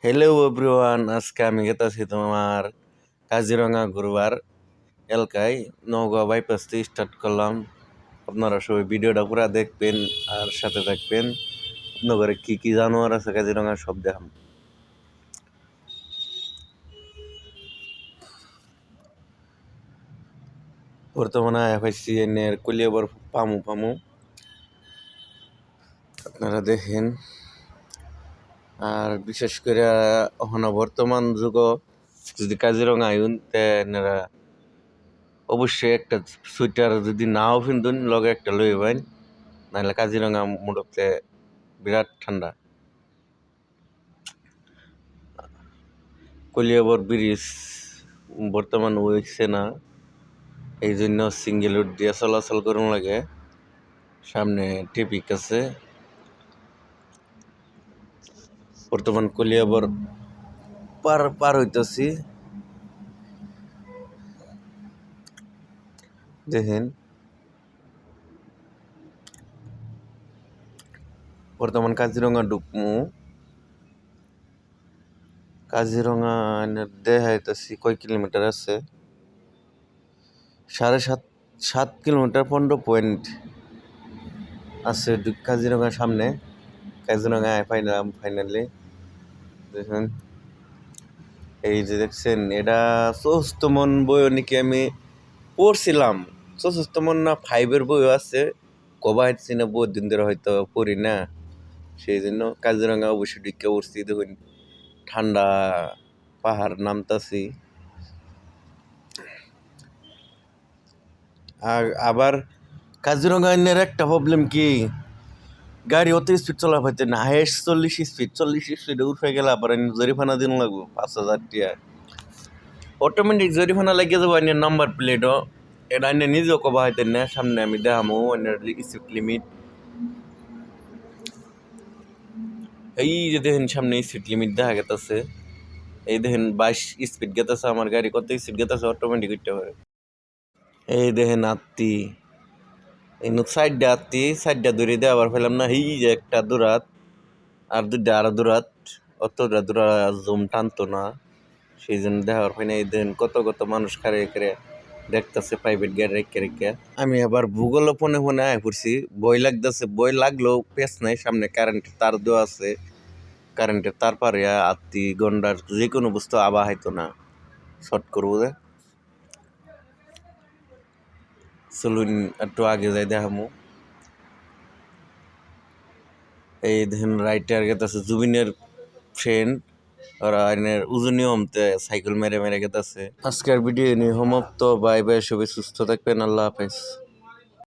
Hello everyone, আজকে আমি গেতাছি তোমার কাজিরঙা ঘুরবার এলাকায়। নওগাঁ বাইপাস থেকে স্টার্ট করলাম। আপনারা সবাই ভিডিওটা পুরা দেখবেন আর সাথে থাকবেন। আপনাদের কি কি জানোয়ার আছে কাজিরঙা সব দেখাম। বর্তমানে এফআইসি এর কলিয়াবর পামু পামু আপনারা দেখেন। আর বিশেষ করে বর্তমান যুগ যদি কাজিরঙা আইন এনারা অবশ্যই একটা সোয়েটার যদি নাও পিন্ধুন লগে একটা লই বাইন, নাহলে কাজিরঙা মোড়তে বিরাট ঠান্ডা। কলিয়াবর ব্রিজ বর্তমান হইছে না, এই জন্য সিঙ্গেল রুট দিয়ে চলাচল করুন লাগে। সামনে ট্রাফিক আছে। বর্তমান কলিয়াবর পার হইতেছি। দেখেন বর্তমান কাজিরঙা ঢুকমু। কাজিরঙা দেখাইতেছি কয় কিলোমিটার আছে, 7.5 কিলোমিটার 15 পয়েন্ট আছে কাজিরঙার সামনে। কাজিরঙায় ফাইনাল ফাইনালি দেখুন, এই যে দেখছেন এটা 64 বইও নাকি আমি পড়ছিলাম। 64 না 5-এর বইও আছে, কবাইট সিনে বহুত দিন ধরে হয়তো পড়ি না, সেই জন্য কাজিরঙা অবশ্যই ঢুকে পড়ছি। দেখুন ঠান্ডা পাহাড় নামতাছি। আর আবার কাজিরঙা এর একটা প্রবলেম কি, গাড়ি অত স্পিড চলা পাইতে না, হাইস্ট 40 স্পিড। 40 স্পিডে উঠে গেলে আবার জরিমানা দিন লাগবো 5,000 টাকা। অটোমেটিক জরিমানা লাগিয়ে যাবো আইনের নাম্বার প্লেটও। এটা আইনে নিজেও কবা হইতেন না, সামনে আমি দেখামো আইনের স্পিড লিমিট। এই যে দেখেন সামনে স্পিড লিমিট দেখা গেতেছে, এই দেখেন 22 স্পিড গেতেছে আমার গাড়ি। কত স্পিড গেতেছে অটোমেটিক উঠতে পারে। এই দেখেন আত্মি এই সাইডটা আত্মি সাইডটা দূরে দিয়ে আবার ফেলাম না, এই যে একটা দূরাত আর দুইটা আরো দূরাত, অতটা দূরা জুম টানতো না, সেই জন্য দেখার হয় না। এই দেখেন কত কত মানুষ খারে খারে দেখতেছে প্রাইভেট গাড়ি রেখে রেখে। আমি আবার ভূগোল ফোনে ফোনে আয় পড়ছি, বই লাগতেছে। বই লাগলেও পেস নাই, সামনে কারেন্টের তার দেওয়া আছে। কারেন্টের তার পারে আত্মি গন্ডার যে কোনো বস্তু আবা হয়তো না, শর্ট করবো যে। চলুন একটু আগে যাই দেখামু। এই দেখেন রাইটার গেতেছে জুবিনের ফ্রেন্ড, ওরা আইনের উজুনি হমতে সাইকেল মেরে মেরে গেতেছে। আজকের ভিডিও নিয়ে সমাপ্ত। বাই বাই, সবাই সুস্থ থাকবেন। আল্লাহ হাফেজ।